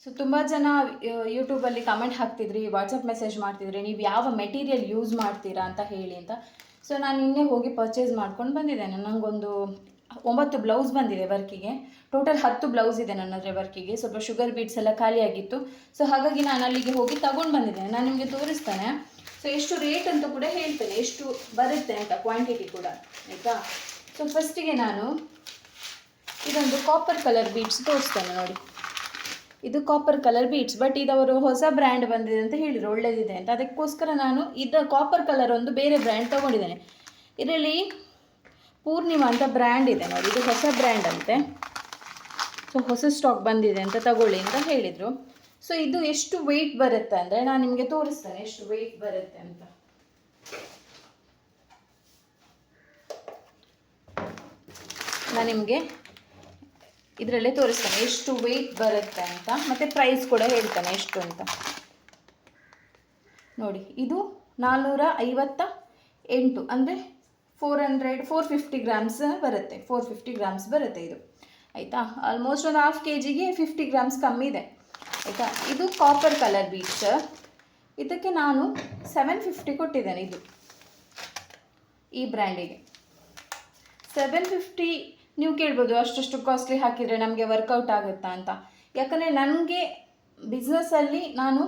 So ತುಂಬ ಜನ ಯೂಟ್ಯೂಬಲ್ಲಿ ಕಮೆಂಟ್ ಹಾಕ್ತಿದ್ರಿ, ವಾಟ್ಸಪ್ ಮೆಸೇಜ್ ಮಾಡ್ತಿದ್ರಿ, ನೀವು ಯಾವ ಮೆಟೀರಿಯಲ್ ಯೂಸ್ ಮಾಡ್ತೀರಾ ಅಂತ ಹೇಳಿ ಅಂತ. ಸೊ ನಾನು ನಿನ್ನೆ ಹೋಗಿ ಪರ್ಚೇಸ್ ಮಾಡ್ಕೊಂಡು ಬಂದಿದ್ದೇನೆ. ನನಗೊಂದು 9 ಬ್ಲೌಸ್ ಬಂದಿದೆ ವರ್ಕಿಗೆ. ಟೋಟಲ್ 10 ಬ್ಲೌಸ್ ಇದೆ ನನ್ನ ಹತ್ರ ವರ್ಕಿಗೆ. ಸ್ವಲ್ಪ ಶುಗರ್ ಬೀಟ್ಸ್ ಎಲ್ಲ ಖಾಲಿಯಾಗಿತ್ತು. ಸೊ ಹಾಗಾಗಿ ನಾನು ಅಲ್ಲಿಗೆ ಹೋಗಿ ತಗೊಂಡು ಬಂದಿದ್ದೇನೆ. ನಾನು ನಿಮಗೆ ತೋರಿಸ್ತೇನೆ. ಸೊ ಎಷ್ಟು ರೇಟ್ ಅಂತ ಕೂಡ ಹೇಳ್ತೇನೆ, ಎಷ್ಟು ಬರುತ್ತೆ ಅಂತ, ಕ್ವಾಂಟಿಟಿ ಕೂಡ, ಆಯಿತಾ. ಸೊ ಫಸ್ಟಿಗೆ ನಾನು ಇದೊಂದು ಕಾಪರ್ ಕಲರ್ ಬೀಟ್ಸ್ ತೋರಿಸ್ತೇನೆ ನೋಡಿ. ಇದು ಕಾಪರ್ ಕಲರ್ ಬೀಟ್ಸ್, ಬಟ್ ಇದವರು ಹೊಸ ಬ್ರ್ಯಾಂಡ್ ಬಂದಿದೆ ಅಂತ ಹೇಳಿದರು, ಒಳ್ಳೆಯದಿದೆ ಅಂತ. ಅದಕ್ಕೋಸ್ಕರ ನಾನು ಕಾಪರ್ ಕಲರ್ ಒಂದು ಬೇರೆ ಬ್ರ್ಯಾಂಡ್ ತೊಗೊಂಡಿದ್ದೇನೆ. ಇದರಲ್ಲಿ ಪೂರ್ಣಿಮಾ ಅಂತ ಬ್ರ್ಯಾಂಡ್ ಇದೆ ನೋಡಿ, ಇದು ಹೊಸ ಬ್ರ್ಯಾಂಡ್ ಅಂತೆ. ಸೊ ಹೊಸ ಸ್ಟಾಕ್ ಬಂದಿದೆ ಅಂತ ತಗೊಳ್ಳಿ ಅಂತ ಹೇಳಿದರು. ಸೊ ಇದು ಎಷ್ಟು ವೆಯ್ಟ್ ಬರುತ್ತೆ ಅಂದರೆ ನಾನು ನಿಮಗೆ ತೋರಿಸ್ತೇನೆ ಎಷ್ಟು ವೆಯ್ಟ್ ಬರುತ್ತೆ ಅಂತ. ನಾನು ನಿಮಗೆ ಇದರಲ್ಲೇ ತೋರಿಸ್ತೇನೆ ಎಷ್ಟು ವೆಯ್ಟ್ ಬರುತ್ತೆ ಅಂತ, ಮತ್ತು ಪ್ರೈಸ್ ಕೂಡ ಹೇಳ್ತಾನೆ ಎಷ್ಟು ಅಂತ. ನೋಡಿ, ಇದು 458 ಅಂದರೆ 450 ಗ್ರಾಮ್ಸ್ ಬರುತ್ತೆ. 450 ಗ್ರಾಮ್ಸ್ ಬರುತ್ತೆ ಇದು, ಆಯಿತಾ. ಆಲ್ಮೋಸ್ಟ್ ಒಂದು ½ kgಗೆ 50 ಗ್ರಾಮ್ಸ್ ಕಮ್ಮಿ ಇದೆ, ಆಯಿತಾ. ಇದು ಕಾಪರ್ ಕಲರ್ ಬೀಟ್ಸ್. ಇದಕ್ಕೆ ನಾನು 750 ಕೊಟ್ಟಿದ್ದೇನೆ. ಇದು ಈ ಬ್ರ್ಯಾಂಡಿಗೆ 750. ನೀವು ಕೇಳ್ಬೋದು ಅಷ್ಟು ಕಾಸ್ಟ್ಲಿ ಹಾಕಿದರೆ ನಮಗೆ ವರ್ಕೌಟ್ ಆಗುತ್ತಾ ಅಂತ. ಯಾಕಂದರೆ ನನಗೆ ಬಿಸ್ನೆಸ್ಸಲ್ಲಿ ನಾನು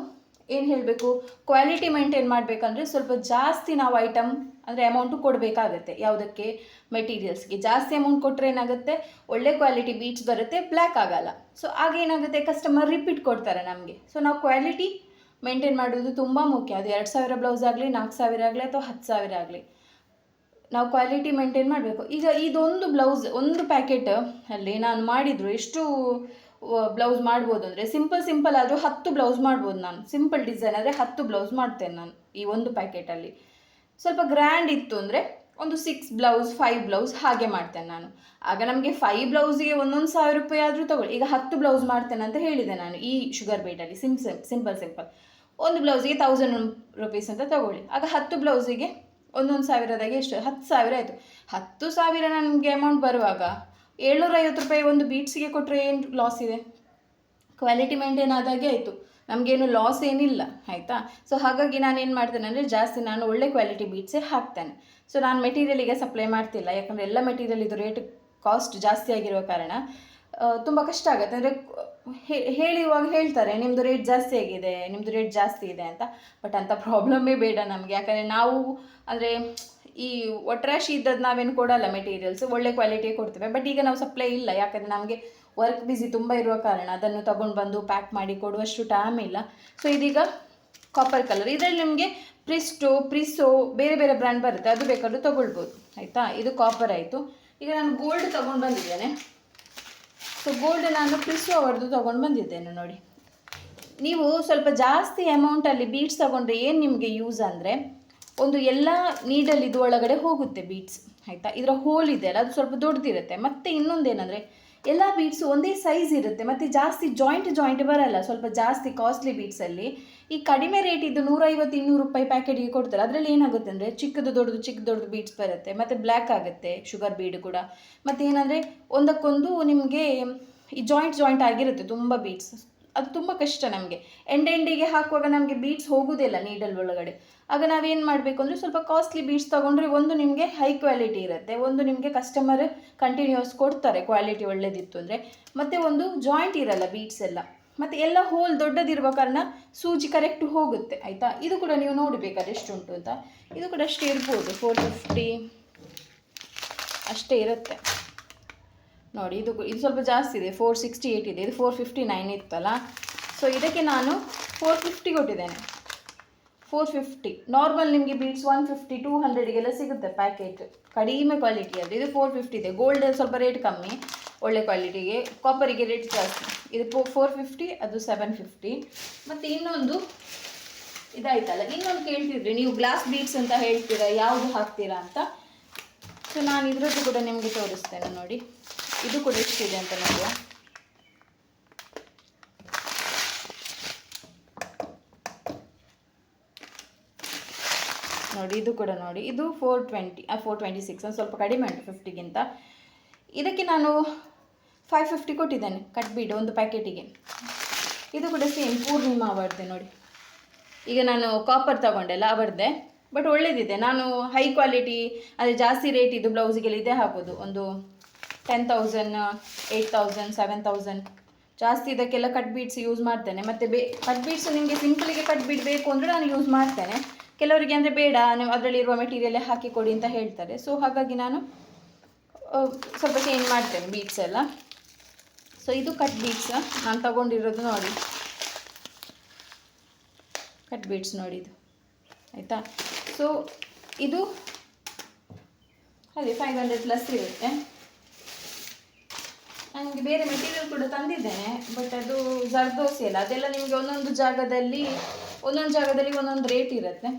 ಏನು ಹೇಳಬೇಕು, ಕ್ವಾಲಿಟಿ ಮೇಂಟೈನ್ ಮಾಡಬೇಕಂದ್ರೆ ಸ್ವಲ್ಪ ಜಾಸ್ತಿ ನಾವು ಐಟಮ್ ಅಂದರೆ ಅಮೌಂಟು ಕೊಡಬೇಕಾಗತ್ತೆ. ಯಾವುದಕ್ಕೆ? ಮೆಟೀರಿಯಲ್ಸ್ಗೆ. ಜಾಸ್ತಿ ಅಮೌಂಟ್ ಕೊಟ್ಟರೆ ಏನಾಗುತ್ತೆ, ಒಳ್ಳೆ ಕ್ವಾಲಿಟಿ ಬೀಟ್ಸ್ ಬರುತ್ತೆ, ಬ್ಲ್ಯಾಕ್ ಆಗಲ್ಲ. ಸೊ ಆಗೇನಾಗುತ್ತೆ, ಕಸ್ಟಮರ್ ರಿಪೀಟ್ ಕೊಡ್ತಾರೆ ನಮಗೆ. ಸೊ ನಾವು ಕ್ವಾಲಿಟಿ ಮೇಂಟೈನ್ ಮಾಡೋದು ತುಂಬ ಮುಖ್ಯ. ಅದು 2000 ಬ್ಲೌಸ್ ಆಗಲಿ, 4000 ಆಗಲಿ, ಅಥವಾ 10,000 ಆಗಲಿ, ನಾವು ಕ್ವಾಲಿಟಿ ಮೇಂಟೈನ್ ಮಾಡಬೇಕು. ಈಗ ಇದೊಂದು ಬ್ಲೌಸ್, ಒಂದು ಪ್ಯಾಕೆಟ್ ಅಲ್ಲಿ ನಾನು ಮಾಡಿದ್ರು ಎಷ್ಟು ಬ್ಲೌಸ್ ಮಾಡ್ಬೋದು ಅಂದರೆ, ಸಿಂಪಲ್ ಆದರೂ 10 ಬ್ಲೌಸ್ ಮಾಡ್ಬೋದು ನಾನು. ಸಿಂಪಲ್ ಡಿಸೈನ್ ಆದರೆ 10 ಬ್ಲೌಸ್ ಮಾಡ್ತೇನೆ ನಾನು ಈ ಒಂದು ಪ್ಯಾಕೆಟಲ್ಲಿ. ಸ್ವಲ್ಪ ಗ್ರ್ಯಾಂಡ್ ಇತ್ತು ಅಂದರೆ ಒಂದು 6 ಬ್ಲೌಸ್ 5 ಬ್ಲೌಸ್ ಹಾಗೆ ಮಾಡ್ತೇನೆ ನಾನು. ಆಗ ನಮಗೆ 5 ಬ್ಲೌಸಿಗೆ 1,000 ರೂಪಾಯಿ ಆದರೂ ತಗೊಳ್ಳಿ. ಈಗ 10 ಬ್ಲೌಸ್ ಮಾಡ್ತೇನೆ ಅಂತ ಹೇಳಿದೆ ನಾನು ಈ ಶುಗರ್ ಬೀಟಲ್ಲಿ. ಸಿಂಪಲ್ ಒಂದು ಬ್ಲೌಸಿಗೆ 1000 ರೂಪೀಸ್ ಅಂತ ತಗೊಳ್ಳಿ. ಆಗ 10 ಬ್ಲೌಸಿಗೆ 1,000ದಾಗೆ ಎಷ್ಟು? 10,000 ಆಯಿತು. 10,000 ನನಗೆ ಅಮೌಂಟ್ ಬರುವಾಗ 750 ರೂಪಾಯಿ ಒಂದು ಬೀಟ್ಸಿಗೆ ಕೊಟ್ಟರೆ ಏನು ಲಾಸ್ ಇದೆ? ಕ್ವಾಲಿಟಿ ಮೇಂಟೈನ್ ಆದಾಗೆ ಆಯಿತು, ನಮಗೇನು ಲಾಸ್ ಏನಿಲ್ಲ, ಆಯಿತಾ. ಸೊ ಹಾಗಾಗಿ ನಾನು ಏನು ಮಾಡ್ತೇನೆ ಅಂದರೆ, ಜಾಸ್ತಿ ನಾನು ಒಳ್ಳೆ ಕ್ವಾಲಿಟಿ ಬೀಟ್ಸೇ ಹಾಕ್ತೇನೆ. ಸೊ ನಾನು ಮೆಟೀರಿಯಲಿಗೆ ಸಪ್ಲೈ ಮಾಡ್ತಿಲ್ಲ, ಯಾಕಂದರೆ ಎಲ್ಲ ಮೆಟೀರಿಯಲ್ ಇದು ರೇಟ್ ಕಾಸ್ಟ್ ಜಾಸ್ತಿ ಆಗಿರುವ ಕಾರಣ ತುಂಬ ಕಷ್ಟ ಆಗುತ್ತೆ. ಅಂದರೆ ಹೇಳಿರುವಾಗ ಹೇಳ್ತಾರೆ ನಿಮ್ಮದು ರೇಟ್ ಜಾಸ್ತಿ ಆಗಿದೆ, ನಿಮ್ಮದು ರೇಟ್ ಜಾಸ್ತಿ ಇದೆ ಅಂತ. ಬಟ್ ಅಂಥ ಪ್ರಾಬ್ಲಮ್ಮೇ ಬೇಡ ನಮಗೆ. ಯಾಕಂದರೆ ನಾವು ಅಂದರೆ ಈ ಒಟ್ರಾಶಿ ಇದ್ದದ್ದು ನಾವೇನು ಕೊಡಲ್ಲ ಮೆಟೀರಿಯಲ್ಸ್, ಒಳ್ಳೆ ಕ್ವಾಲಿಟಿಯೇ ಕೊಡ್ತೇವೆ. ಬಟ್ ಈಗ ನಾವು ಸಪ್ಲೈ ಇಲ್ಲ, ಯಾಕಂದರೆ ನಮಗೆ ವರ್ಕ್ ಬಿಸಿ ತುಂಬ ಇರುವ ಕಾರಣ ಅದನ್ನು ತಗೊಂಡು ಬಂದು ಪ್ಯಾಕ್ ಮಾಡಿ ಕೊಡುವಷ್ಟು ಟೈಮ್ ಇಲ್ಲ. ಸೊ ಇದೀಗ ಕಾಪರ್ ಕಲರ್, ಇದರಲ್ಲಿ ನಿಮಗೆ ಪ್ರಿಸೋ ಬೇರೆ ಬೇರೆ ಬ್ರ್ಯಾಂಡ್ ಬರುತ್ತೆ, ಅದು ಬೇಕಾದ್ರೂ ತೊಗೊಳ್ಬೋದು, ಆಯಿತಾ. ಇದು ಕಾಪರ್ ಆಯಿತು. ಈಗ ನಾನು ಗೋಲ್ಡ್ ತೊಗೊಂಡು ಬಂದಿದ್ದೇನೆ. ಸೊ ಗೋಲ್ಡ್ ನಾನು ಪ್ರಿಸೋ ಅವರದ್ದು ತೊಗೊಂಡು ಬಂದಿದ್ದೇನೆ ನೋಡಿ. ನೀವು ಸ್ವಲ್ಪ ಜಾಸ್ತಿ ಅಮೌಂಟಲ್ಲಿ ಬೀಟ್ಸ್ ತೊಗೊಂಡ್ರೆ ಏನು ನಿಮಗೆ ಯೂಸ್ ಅಂದರೆ, ಒಂದು ಎಲ್ಲ ನೀಡಲ್ ಇದು ಒಳಗಡೆ ಹೋಗುತ್ತೆ ಬೀಟ್ಸ್, ಆಯಿತಾ. ಇದರ ಹೋಲ್ ಇದೆ ಅಲ್ಲ, ಅದು ಸ್ವಲ್ಪ ದೊಡ್ಡದಿರುತ್ತೆ. ಮತ್ತು ಇನ್ನೊಂದೇನೆಂದರೆ, ಎಲ್ಲ ಬೀಟ್ಸು ಒಂದೇ ಸೈಜ್ ಇರುತ್ತೆ, ಮತ್ತು ಜಾಸ್ತಿ ಜಾಯಿಂಟ್ ಬರಲ್ಲ. ಸ್ವಲ್ಪ ಜಾಸ್ತಿ ಕಾಸ್ಟ್ಲಿ ಬೀಟ್ಸಲ್ಲಿ ಈ ಕಡಿಮೆ ರೇಟ್ ಇದು 150-200 ರೂಪಾಯಿ ಪ್ಯಾಕೆಟಿಗೆ ಕೊಡ್ತಾರೆ. ಅದರಲ್ಲಿ ಏನಾಗುತ್ತೆ ಅಂದರೆ, ಚಿಕ್ಕದು ದೊಡ್ಡದು ಬೀಟ್ಸ್ ಬರುತ್ತೆ, ಮತ್ತು ಬ್ಲ್ಯಾಕ್ ಆಗುತ್ತೆ ಶುಗರ್ ಬೀಡ್ ಕೂಡ. ಮತ್ತು ಏನಂದರೆ ಒಂದಕ್ಕೊಂದು ನಿಮಗೆ ಈ ಜಾಯಿಂಟ್ ಆಗಿರುತ್ತೆ ತುಂಬ ಬೀಟ್ಸ್. ಅದು ತುಂಬ ಕಷ್ಟ ನಮಗೆ. ಎಂಡಿಗೆ ಹಾಕುವಾಗ ನಮಗೆ ಬೀಟ್ಸ್ ಹೋಗೋದಿಲ್ಲ ನೀಡಲ್ ಒಳಗಡೆ. ಆಗ ನಾವೇನು ಮಾಡಬೇಕು ಅಂದರೆ, ಸ್ವಲ್ಪ ಕಾಸ್ಟ್ಲಿ ಬೀಟ್ಸ್ ತೊಗೊಂಡ್ರೆ ಒಂದು ನಿಮಗೆ ಹೈ ಕ್ವಾಲಿಟಿ ಇರುತ್ತೆ, ಒಂದು ನಿಮಗೆ ಕಸ್ಟಮರ್ ಕಂಟಿನ್ಯೂಸ್ ಕೊಡ್ತಾರೆ ಕ್ವಾಲಿಟಿ ಒಳ್ಳೆದಿತ್ತು ಅಂದರೆ, ಮತ್ತು ಒಂದು ಜಾಯಿಂಟ್ ಇರಲ್ಲ ಬೀಟ್ಸ್ ಎಲ್ಲ, ಮತ್ತು ಎಲ್ಲ ಹೋಲ್ ದೊಡ್ಡದಿರುವ ಕಾರಣ ಸೂಜಿ ಕರೆಕ್ಟ್ ಹೋಗುತ್ತೆ, ಆಯಿತಾ. ಇದು ಕೂಡ ನೀವು ನೋಡಬೇಕಾದ್ರೆ ಎಷ್ಟುಂಟು ಅಂತ. ಇದು ಕೂಡ ಅಷ್ಟೇ ಇರ್ಬೋದು, 450 ಅಷ್ಟೇ ಇರುತ್ತೆ ನೋಡಿ. ಇದು ಸ್ವಲ್ಪ ಜಾಸ್ತಿ ಇದೆ, 468 ಇದೆ. ಇದು 459 ಇತ್ತಲ್ಲ. ಸೊ ಇದಕ್ಕೆ ನಾನು 450 ಕೊಟ್ಟಿದ್ದೇನೆ. 450 ನಾರ್ಮಲ್ ನಿಮಗೆ ಬೀಟ್ಸ್ 150-200ಗೆಲ್ಲ ಸಿಗುತ್ತೆ ಪ್ಯಾಕೆಟ್, ಕಡಿಮೆ ಕ್ವಾಲಿಟಿ ಅದು. ಇದು 450 ಇದೆ. ಗೋಲ್ಡ್ ಸ್ವಲ್ಪ ರೇಟ್ ಕಮ್ಮಿ, ಒಳ್ಳೆ ಕ್ವಾಲಿಟಿಗೆ. ಕಾಪರಿಗೆ ರೇಟ್ ಜಾಸ್ತಿ. ಇದು 450, ಅದು 750. ಮತ್ತು ಇನ್ನೊಂದು ಇದಾಯ್ತಲ್ಲ, ಇನ್ನೊಂದು ಕೇಳ್ತಿದ್ರಿ ನೀವು, ಗ್ಲಾಸ್ ಬೀಟ್ಸ್ ಅಂತ ಹೇಳ್ತೀರಾ, ಯಾವುದು ಹಾಕ್ತೀರಾ ಅಂತ. ಸೊ ನಾನು ಇದರದ್ದು ಕೂಡ ನಿಮಗೆ ತೋರಿಸ್ತೇನೆ ನೋಡಿ. ಇದು ಕೂಡ ಎಷ್ಟಿದೆ ಅಂತ ನೋಡುವ. ನೋಡಿ, ಇದು ಕೂಡ ನೋಡಿ, ಇದು 426, ಒಂದು ಸ್ವಲ್ಪ ಕಡಿಮೆ ಉಂಟು 50ಗಿಂತ. ಇದಕ್ಕೆ ನಾನು 550 ಕೊಟ್ಟಿದ್ದೇನೆ ಕಟ್ ಬೀಡ್ ಒಂದು ಪ್ಯಾಕೆಟಿಗೆ. ಇದು ಕೂಡ ಸೇಮ್ ಪೂರ್ಣಿಮಾ ಅವರದ್ದೇ ನೋಡಿ. ಈಗ ನಾನು ಕಾಪರ್ ತಗೊಂಡೆಲ್ಲ ಅವರದ್ದೇ, ಬಟ್ ಒಳ್ಳೇದಿದೆ. ನಾನು ಹೈ ಕ್ವಾಲಿಟಿ ಅಂದರೆ ಜಾಸ್ತಿ ರೇಟ್ ಇದು ಬ್ಲೌಸಿಗೆಲ್ಲ ಇದೇ ಹಾಕೋದು, ಒಂದು 10,000 8,000 7,000 ಜಾಸ್ತಿ ಇದಕ್ಕೆಲ್ಲ ಕಟ್ ಬೀಡ್ಸ್ ಯೂಸ್ ಮಾಡ್ತೇನೆ. ಮತ್ತು ಕಟ್ ಬೀಡ್ಸ್ ನಿಮಗೆ ಸಿಂಪಲಿಗೆ ಕಟ್ ಬೀಡ್ ಬೇಕು ಅಂದರೆ ನಾನು ಯೂಸ್ ಮಾಡ್ತೇನೆ. ಕೆಲವರಿಗೆ ಅಂದರೆ ಬೇಡ, ನೀವು ಅದರಲ್ಲಿರುವ ಮೆಟೀರಿಯಲ್ಲೇ ಹಾಕಿ ಕೊಡಿ ಅಂತ ಹೇಳ್ತಾರೆ. ಸೊ ಹಾಗಾಗಿ ನಾನು ಸ್ವಲ್ಪ ಚೇಂಜ್ ಮಾಡ್ತೇನೆ ಬೀಡ್ಸ್ ಎಲ್ಲ. ಸೊ ಇದು ಕಟ್ ಬೀಡ್ಸ್ ನಾನು ತಗೊಂಡಿರೋದು ನೋಡಿ, ಕಟ್ ಬೀಡ್ಸ್ ನೋಡಿ ಇದು, ಆಯಿತಾ. ಸೊ ಇದು ಅದೇ 500 ಪ್ಲಸ್ ಇರುತ್ತೆ. ನನಗೆ ಬೇರೆ ಮೆಟೀರಿಯಲ್ ಕೂಡ ತಂದಿದ್ದೇನೆ, ಬಟ್ ಅದು ಜರ್ದೋಸಿ ಅಲ್ಲ, ಅದೆಲ್ಲ ನಿಮಗೆ ಒಂದೊಂದು ಜಾಗದಲ್ಲಿ ಒಂದೊಂದು ರೇಟ್ ಇರುತ್ತೆ.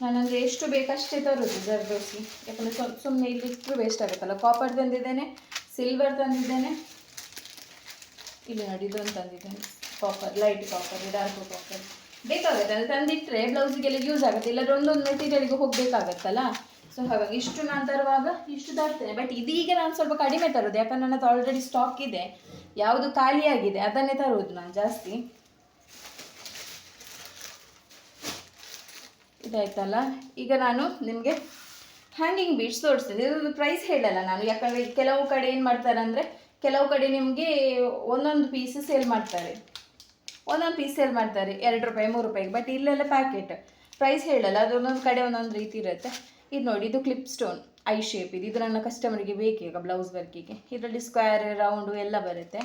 ನಾನಂದರೆ ಎಷ್ಟು ಬೇಕಷ್ಟೇ ತರೋದು ಜರ್ದೋಸಿ, ಯಾಕಂದರೆ ಸುಮ್ಮನೆ ಇಲ್ಲಿ ಇಟ್ಟರು ವೇಸ್ಟ್ ಆಗುತ್ತಲ್ಲ. ಕಾಪರ್ ತಂದಿದ್ದೇನೆ, ಸಿಲ್ವರ್ ತಂದಿದ್ದೇನೆ, ಇಲ್ಲಿ ನೋಡಿ ಇದೊಂದು ತಂದಿದ್ದೇನೆ, copper, light copper, dark copper ಬೇಕಾಗುತ್ತೆ. ಅದು ತಂದಿಟ್ಟರೆ ಬ್ಲೌಸಿಗೆಲ್ಲ ಯೂಸ್ ಆಗುತ್ತೆ, ಇಲ್ಲಾಂದ್ರೆ ಒಂದೊಂದು ಮೆಟೀರಿಯಲ್ಗೆ ಹೋಗಬೇಕಾಗತ್ತಲ್ಲ. ಸೊ ಹಾಗಾಗಿ ಇಷ್ಟು ನಾನು ತರುವಾಗ ಇಷ್ಟು ತರ್ತೇನೆ. ಬಟ್ ಇದೀಗ ನಾನು ಸ್ವಲ್ಪ ಕಡಿಮೆ ತರೋದು, ಯಾಕಂದ್ರೆ ನನ್ನದು ಆಲ್ರೆಡಿ ಸ್ಟಾಕ್ ಇದೆ, ಯಾವುದು ಖಾಲಿಯಾಗಿದೆ ಅದನ್ನೇ ತರೋದು ನಾನು ಜಾಸ್ತಿ. ಇದಾಯ್ತಲ್ಲ. ಈಗ ನಾನು ನಿಮಗೆ ಹ್ಯಾಂಗಿಂಗ್ ಬೀಡ್ಸ್ ತೋರಿಸ್ತೇನೆ. ಇದು ಪ್ರೈಸ್ ಹೇಳಲ್ಲ ನಾನು, ಯಾಕಂದರೆ ಕೆಲವು ಕಡೆ ಏನು ಮಾಡ್ತಾರೆ ಅಂದರೆ, ಕೆಲವು ಕಡೆ ನಿಮಗೆ ಒಂದೊಂದು ಪೀಸ್ ಸೇಲ್ ಮಾಡ್ತಾರೆ, 2 ರೂಪಾಯಿ 3 ರೂಪಾಯಿಗೆ. ಬಟ್ ಇಲ್ಲೆಲ್ಲ ಪ್ಯಾಕೆಟ್ ಪ್ರೈಸ್ ಹೇಳಲ್ಲ, ಅದು ಒಂದೊಂದು ಕಡೆ ಒಂದೊಂದು ರೀತಿ ಇರುತ್ತೆ. ಇದು ನೋಡಿ, ಇದು ಕ್ಲಿಪ್ ಸ್ಟೋನ್ ಐ ಶೇಪ್ ಇದು ನನ್ನ ಕಸ್ಟಮರಿಗೆ ಬೇಕೀಗ ಬ್ಲೌಸ್ ವರ್ಕಿಗೆ. ಇದರಲ್ಲಿ ಸ್ಕ್ವೇರ್ ರೌಂಡು ಎಲ್ಲ ಬರುತ್ತೆ.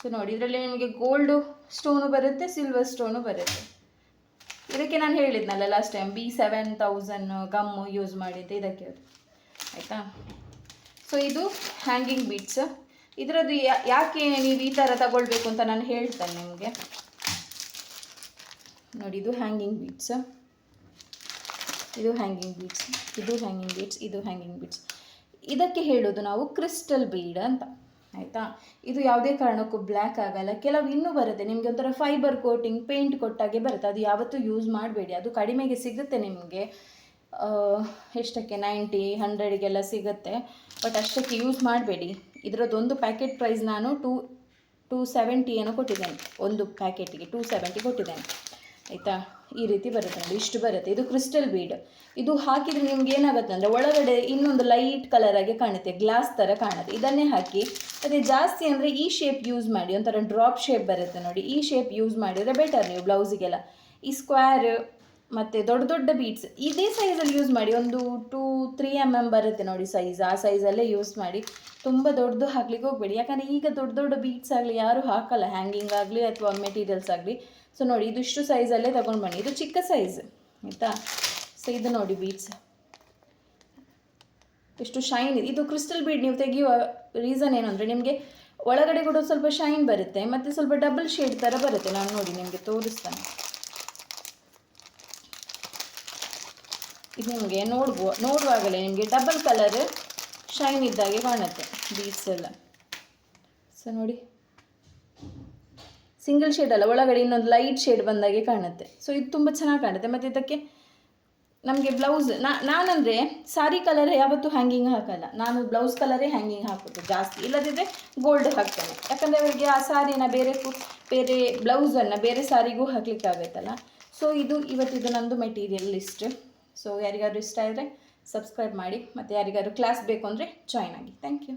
ಸೊ ನೋಡಿ, ಇದರಲ್ಲಿ ನಿಮಗೆ ಗೋಲ್ಡು ಸ್ಟೋನು ಬರುತ್ತೆ, ಸಿಲ್ವರ್ ಸ್ಟೋನು ಬರುತ್ತೆ. ಇದಕ್ಕೆ ನಾನು ಹೇಳಿದ್ನಲ್ಲ last time B7000 gum use ಮಾಡಿದ್ದೆ ಇದಕ್ಕೆ, ಆಯಿತಾ. ಸೊ ಇದು ಹ್ಯಾಂಗಿಂಗ್ ಬೀಡ್ಸ್. ಇದರದ್ದು ಯಾಕೆ ನೀವು ಈ ಥರ ತಗೊಳ್ಬೇಕು ಅಂತ ನಾನು ಹೇಳ್ತೇನೆ ನಿಮಗೆ. ನೋಡಿ, ಇದು ಹ್ಯಾಂಗಿಂಗ್ ಬೀಡ್ಸ್, ಇದು ಹ್ಯಾಂಗಿಂಗ್ ಬೀಡ್ಸ್, ಇದು ಹ್ಯಾಂಗಿಂಗ್ ಬೀಡ್ಸ್, ಇದು ಹ್ಯಾಂಗಿಂಗ್ ಬೀಡ್ಸ್. ಇದಕ್ಕೆ ಹೇಳೋದು ನಾವು ಕ್ರಿಸ್ಟಲ್ ಬೀಡ್ ಅಂತ, ಆಯಿತಾ. ಇದು ಯಾವುದೇ ಕಾರಣಕ್ಕೂ ಬ್ಲ್ಯಾಕ್ ಆಗಲ್ಲ. ಕೆಲವು ಇನ್ನೂ ಬರುತ್ತೆ ನಿಮಗೆ ಒಂಥರ ಫೈಬರ್ ಕೋಟಿಂಗ್ ಪೇಂಟ್ ಕೊಟ್ಟಾಗೆ ಬರುತ್ತೆ, ಅದು ಯಾವತ್ತೂ ಯೂಸ್ ಮಾಡಬೇಡಿ. ಅದು ಕಡಿಮೆಗೆ ಸಿಗುತ್ತೆ ನಿಮಗೆ, ಎಷ್ಟಕ್ಕೆ 90 100ಗೆಲ್ಲ ಸಿಗುತ್ತೆ, ಬಟ್ ಅಷ್ಟಕ್ಕೆ ಯೂಸ್ ಮಾಡಬೇಡಿ. ಇದರದ್ದೊಂದು ಪ್ಯಾಕೆಟ್ ಪ್ರೈಸ್ ನಾನು 270 ಏನೋ ಕೊಟ್ಟಿದ್ದೇನೆ, ಒಂದು ಪ್ಯಾಕೆಟಿಗೆ 270 ಕೊಟ್ಟಿದ್ದೇನೆ, ಆಯಿತಾ. ಈ ರೀತಿ ಬರುತ್ತೆ ನೋಡಿ, ಇಷ್ಟು ಬರುತ್ತೆ. ಇದು ಕ್ರಿಸ್ಟಲ್ ಬೀಡ್. ಇದು ಹಾಕಿದರೆ ನಿಮ್ಗೆ ಏನಾಗುತ್ತೆ ಅಂದರೆ ಒಳಗಡೆ ಇನ್ನೊಂದು ಲೈಟ್ ಕಲರಾಗಿ ಕಾಣುತ್ತೆ, ಗ್ಲಾಸ್ ಥರ ಕಾಣುತ್ತೆ. ಇದನ್ನೇ ಹಾಕಿ, ಅದೇ ಜಾಸ್ತಿ ಅಂದರೆ ಈ ಶೇಪ್ ಯೂಸ್ ಮಾಡಿ, ಒಂಥರ ಡ್ರಾಪ್ ಶೇಪ್ ಬರುತ್ತೆ ನೋಡಿ, ಈ ಶೇಪ್ ಯೂಸ್ ಮಾಡಿದರೆ ಬೆಟರ್ ನೀವು ಬ್ಲೌಸಿಗೆಲ್ಲ. ಈ ಸ್ಕ್ವೇರ್ ಮತ್ತು ದೊಡ್ಡ ದೊಡ್ಡ ಬೀಡ್ಸ್ ಇದೇ ಸೈಜಲ್ಲಿ ಯೂಸ್ ಮಾಡಿ, ಒಂದು 2-3 mm ಬರುತ್ತೆ ನೋಡಿ ಸೈಜ್, ಆ ಸೈಜಲ್ಲೇ ಯೂಸ್ ಮಾಡಿ. ತುಂಬ ದೊಡ್ಡದು ಹಾಕ್ಲಿಕ್ಕೆ ಹೋಗಬೇಡಿ, ಯಾಕಂದರೆ ಈಗ ದೊಡ್ಡ ದೊಡ್ಡ ಬೀಡ್ಸ್ ಆಗಲಿ ಯಾರೂ ಹಾಕಲ್ಲ, ಹ್ಯಾಂಗಿಂಗ್ ಆಗಲಿ ಅಥವಾ ಮೆಟೀರಿಯಲ್ಸ್ ಆಗಲಿ. ಸೊ ನೋಡಿ, ಇದು ಇಷ್ಟು ಸೈಜಲ್ಲೇ ತೊಗೊಂಡು ಬನ್ನಿ, ಇದು ಚಿಕ್ಕ ಸೈಜ್, ಆಯಿತಾ. ಸೊ ಇದು ನೋಡಿ ಬೀಡ್ಸ್ ಎಷ್ಟು ಶೈನ್ ಇದೆ. ಇದು ಕ್ರಿಸ್ಟಲ್ ಬೀಡ್ ನೀವು ತೆಗೆಯುವ ರೀಸನ್ ಏನು ಅಂದರೆ, ನಿಮಗೆ ಒಳಗಡೆ ಕೂಡ ಸ್ವಲ್ಪ ಶೈನ್ ಬರುತ್ತೆ, ಮತ್ತು ಸ್ವಲ್ಪ ಡಬಲ್ ಶೇಡ್ ಥರ ಬರುತ್ತೆ. ನಾನು ನೋಡಿ ನಿಮಗೆ ತೋರಿಸ್ತೇನೆ. ಇದು ನಿಮಗೆ ನೋಡುವಾಗಲೇ ನಿಮಗೆ ಡಬಲ್ ಕಲರ್ ಶೈನ್ ಇದ್ದಾಗೆ ಕಾಣುತ್ತೆ ಬೀಡ್ಸ್ ಎಲ್ಲ. ಸೊ ನೋಡಿ, ಸಿಂಗಲ್ ಶೇಡ್ ಅಲ್ಲ, ಒಳಗಡೆ ಇನ್ನೊಂದು ಲೈಟ್ ಶೇಡ್ ಬಂದಾಗೆ ಕಾಣುತ್ತೆ. ಸೊ ಇದು ತುಂಬ ಚೆನ್ನಾಗಿ ಕಾಣುತ್ತೆ. ಮತ್ತು ಇದಕ್ಕೆ ನಮಗೆ ಬ್ಲೌಸ್ ನಾನಂದರೆ ಸಾರಿ ಕಲರ್ ಯಾವತ್ತೂ ಹ್ಯಾಂಗಿಂಗ್ ಹಾಕಲ್ಲ, ನಾನು ಬ್ಲೌಸ್ ಕಲರೇ ಹ್ಯಾಂಗಿಂಗ್ ಹಾಕೋದು ಜಾಸ್ತಿ, ಇಲ್ಲದಿದ್ದರೆ ಗೋಲ್ಡ್ ಹಾಕ್ತೇನೆ. ಯಾಕಂದರೆ ಅವರಿಗೆ ಆ ಸಾರಿನ ಬೇರೆ ಬ್ಲೌಸನ್ನು ಬೇರೆ ಸಾರಿಗೂ ಹಾಕ್ಲಿಕ್ಕೆ ಆಗುತ್ತಲ್ಲ. ಸೊ ಇವತ್ತಿದು ನಂದು ಮೆಟೀರಿಯಲ್ ಲಿಸ್ಟ್. ಸೊ ಯಾರಿಗಾದ್ರೂ ಇಷ್ಟ ಆದರೆ ಸಬ್ಸ್ಕ್ರೈಬ್ ಮಾಡಿ, ಮತ್ತು ಯಾರಿಗಾದ್ರೂ ಕ್ಲಾಸ್ ಬೇಕು ಅಂದರೆ ಜಾಯ್ನ್ ಆಗಿ. Thank you.